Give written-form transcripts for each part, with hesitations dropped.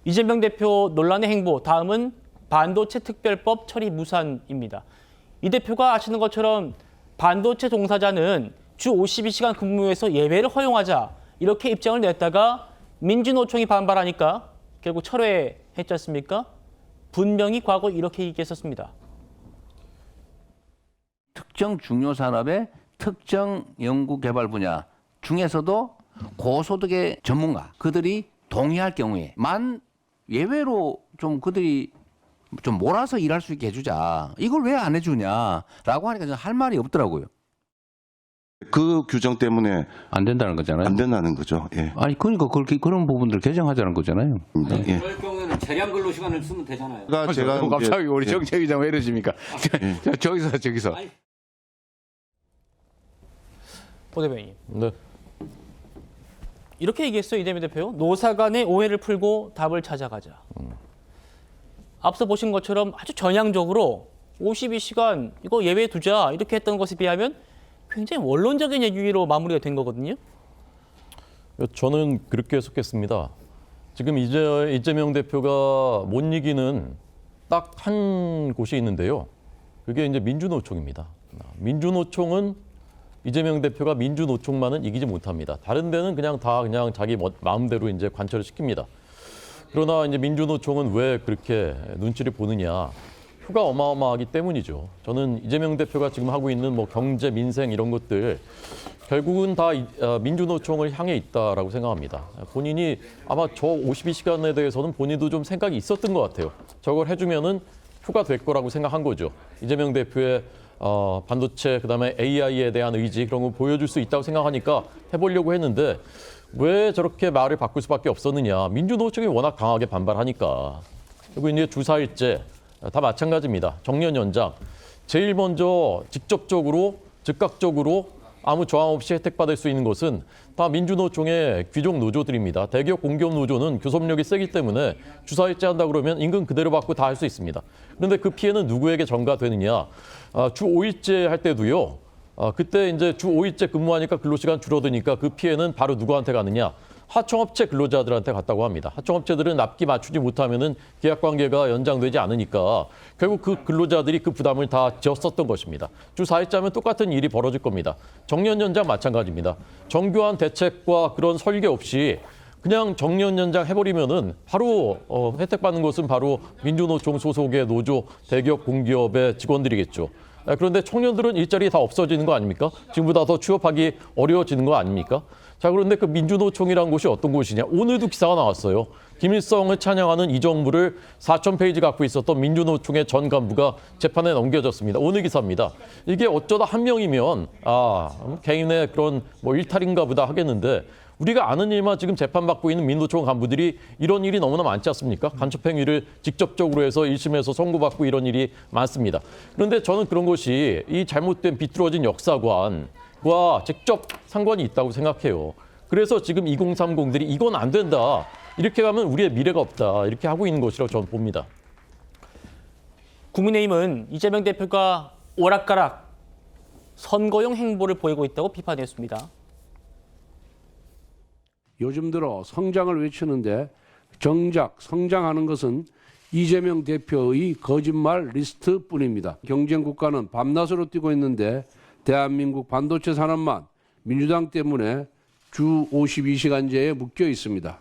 이재명 대표 논란의 행보, 다음은 반도체 특별법 처리 무산입니다. 이 대표가 아시는 것처럼 반도체 종사자는 주 52시간 근무에서 예외를 허용하자 이렇게 입장을 냈다가 민주노총이 반발하니까 결국 철회했지 않습니까? 분명히 과거 이렇게 얘기했었습니다. 특정 중요 산업의 특정 연구 개발 분야 중에서도 고소득의 전문가 그들이 동의할 경우에만 예외로 좀 그들이 좀 몰아서 일할 수 있게 해주자. 이걸 왜 안 해주냐라고 하니까 저는 할 말이 없더라고요. 그 규정 때문에 안 된다는 거잖아요. 안 된다는 거죠. 예. 아니 그러니까 그렇게 그런 부분들 개정하자는 거잖아요. 예. 그럴 경우에는 재량 근로 시간을 쓰면 되잖아요. 그러니까 제가 갑자기 우리 예. 정책위장 왜 이러십니까? 저기서. 오 대변인. 네. 이렇게 얘기했어요. 이재명 대표. 노사 간의 오해를 풀고 답을 찾아가자. 앞서 보신 것처럼 아주 전향적으로 52시간 이거 예외 두자 이렇게 했던 것에 비하면 굉장히 원론적인 얘기로 마무리가 된 거거든요. 저는 그렇게 해석했습니다. 지금 이재명 대표가 못 이기는 딱 한 곳이 있는데요. 그게 이제 민주노총입니다. 민주노총은 이재명 대표가 민주노총만은 이기지 못합니다. 다른 데는 그냥 자기 마음대로 이제 관철을 시킵니다. 그러나 이제 민주노총은 왜 그렇게 눈치를 보느냐? 표가 어마어마하기 때문이죠. 저는 이재명 대표가 지금 하고 있는 뭐 경제, 민생 이런 것들 결국은 다 민주노총을 향해 있다라고 생각합니다. 본인이 아마 저 52시간에 대해서는 본인도 좀 생각이 있었던 것 같아요. 저걸 해주면은 표가 될 거라고 생각한 거죠. 이재명 대표의 반도체 그다음에 AI에 대한 의지 그런 거 보여줄 수 있다고 생각하니까 해보려고 했는데 왜 저렇게 말을 바꿀 수밖에 없었느냐. 민주노총이 워낙 강하게 반발하니까. 그리고 이제 주 4일제 다 마찬가지입니다. 정년 연장. 제일 먼저 직접적으로 즉각적으로 아무 저항 없이 혜택받을 수 있는 것은 다 민주노총의 귀족 노조들입니다. 대기업 공기업 노조는 교섭력이 세기 때문에 주 4일제 한다 그러면 임금 그대로 받고 다 할 수 있습니다. 그런데 그 피해는 누구에게 전가되느냐. 주 5일제 할 때도요. 그때 이제 주 5일제 근무하니까 근로시간 줄어드니까 그 피해는 바로 누구한테 가느냐. 하청업체 근로자들한테 갔다고 합니다. 하청업체들은 납기 맞추지 못하면은 계약관계가 연장되지 않으니까 결국 그 근로자들이 그 부담을 다 지었었던 것입니다. 주 4일째 하면 똑같은 일이 벌어질 겁니다. 정년 연장 마찬가지입니다. 정교한 대책과 그런 설계 없이 그냥 정년 연장 해버리면은 바로 혜택받는 것은 바로 민주노총 소속의 노조, 대기업, 공기업의 직원들이겠죠. 그런데 청년들은 일자리 다 없어지는 거 아닙니까? 지금보다 더 취업하기 어려워지는 거 아닙니까? 자, 그런데 그 민주노총이라는 곳이 어떤 곳이냐? 오늘도 기사가 나왔어요. 김일성을 찬양하는 이 정부를 4,000페이지 갖고 있었던 민주노총의 전 간부가 재판에 넘겨졌습니다. 오늘 기사입니다. 이게 어쩌다 한 명이면 개인의 그런 뭐 일탈인가 보다 하겠는데 우리가 아는 일만 지금 재판받고 있는 민노총 간부들이 이런 일이 너무나 많지 않습니까? 간첩행위를 직접적으로 해서 1심에서 선고받고 이런 일이 많습니다. 그런데 저는 그런 것이 이 잘못된 비뚤어진 역사관과 직접 상관이 있다고 생각해요. 그래서 지금 2030들이 이건 안 된다. 이렇게 가면 우리의 미래가 없다. 이렇게 하고 있는 것이라고 저는 봅니다. 국민의힘은 이재명 대표가 오락가락 선거용 행보를 보이고 있다고 비판했습니다. 요즘 들어 성장을 외치는데 정작 성장하는 것은 이재명 대표의 거짓말 리스트뿐입니다. 경쟁 국가는 밤낮으로 뛰고 있는데 대한민국 반도체 산업만 민주당 때문에 주 52시간제에 묶여 있습니다.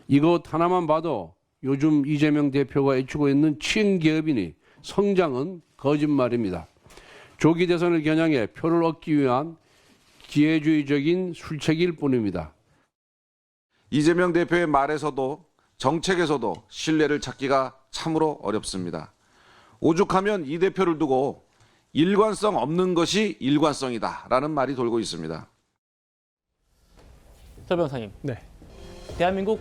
이것 하나만 봐도 요즘 이재명 대표가 애추고 있는 친기업이니 성장은 거짓말입니다. 조기 대선을 겨냥해 표를 얻기 위한 기회주의적인 술책일 뿐입니다. 이재명 대표의 말에서도 정책에서도 신뢰를 찾기가 참으로 어렵습니다. 오죽하면 이 대표를 두고 일관성 없는 것이 일관성이다라는 말이 돌고 있습니다. 서 변호사님. 네. 대한민국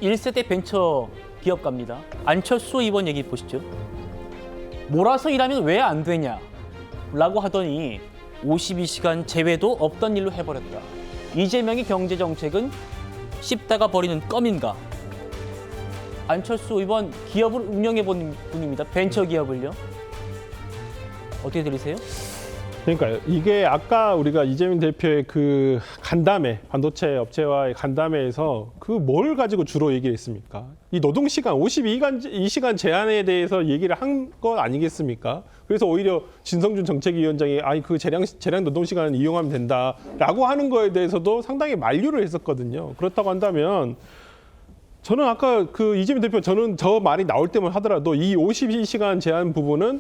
1세대 벤처 기업가입니다. 안철수 의원 얘기 보시죠. 몰아서 일하면 왜 안 되냐? 라고 하더니 52시간 제외도 없던 일로 해버렸다. 이재명의 경제정책은 씹다가 버리는 껌인가? 안철수 의원 기업을 운영해본 분입니다. 벤처 기업을요. 어떻게 들리세요? 그러니까요. 이게 아까 우리가 이재명 대표의 그 간담회, 반도체 업체와의 간담회에서 그 뭘 가지고 주로 얘기했습니까? 이 노동시간 52시간 제한에 대해서 얘기를 한 것 아니겠습니까? 그래서 오히려 진성준 정책위원장이 아니 그 재량 노동시간을 이용하면 된다라고 하는 거에 대해서도 상당히 만류를 했었거든요. 그렇다고 한다면 저는 아까 그 이재명 대표 저는 저 말이 나올 때만 하더라도 이 52시간 제한 부분은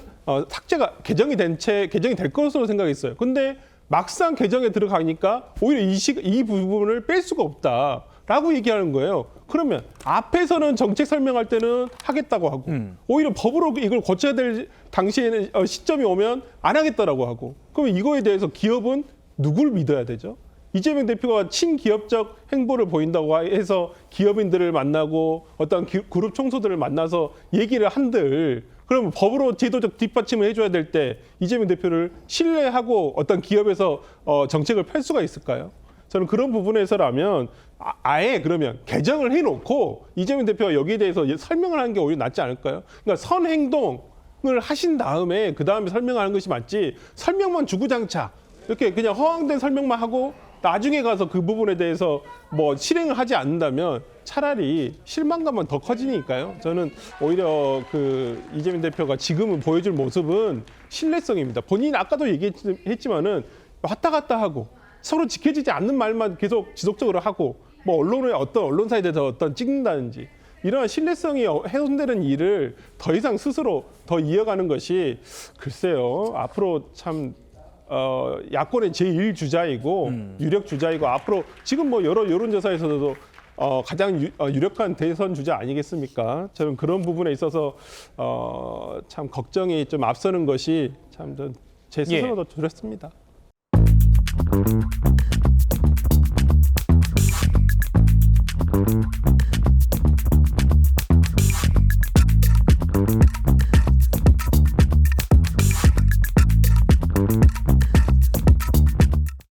개정이 될 것으로 생각했어요. 근데 막상 개정에 들어가니까 오히려 이 부분을 뺄 수가 없다라고 얘기하는 거예요. 그러면 앞에서는 정책 설명할 때는 하겠다고 하고 오히려 법으로 이걸 고쳐야 될 당시에는 시점이 오면 안 하겠다라고 하고 그러면 이거에 대해서 기업은 누구를 믿어야 되죠? 이재명 대표가 친기업적 행보를 보인다고 해서 기업인들을 만나고 어떤 그룹 총수들을 만나서 얘기를 한들 그러면 법으로 제도적 뒷받침을 해줘야 될 때 이재명 대표를 신뢰하고 어떤 기업에서 정책을 펼 수가 있을까요? 저는 그런 부분에서라면 아예 그러면 개정을 해놓고 이재명 대표가 여기에 대해서 설명을 하는 게 오히려 낫지 않을까요? 그러니까 선행동을 하신 다음에 그 다음에 설명하는 것이 맞지 설명만 주구장창 이렇게 그냥 허황된 설명만 하고 나중에 가서 그 부분에 대해서 뭐 실행을 하지 않는다면 차라리 실망감은 더 커지니까요. 저는 오히려 그 이재명 대표가 지금은 보여줄 모습은 신뢰성입니다. 본인이 아까도 얘기했지만은 왔다 갔다 하고 서로 지켜지지 않는 말만 계속 지속적으로 하고 뭐 언론의 어떤 언론사에 대해서 어떤 찍는다든지 이러한 신뢰성이 훼손되는 일을 더 이상 스스로 더 이어가는 것이 글쎄요. 앞으로 참 야권의 제1주자이고 유력 주자이고 앞으로 지금 뭐 여러 여론조사에서도 가장 유력한 대선 주자 아니겠습니까? 저는 그런 부분에 있어서 참 걱정이 좀 앞서는 것이 참 제 스스로도 두렵습니다. you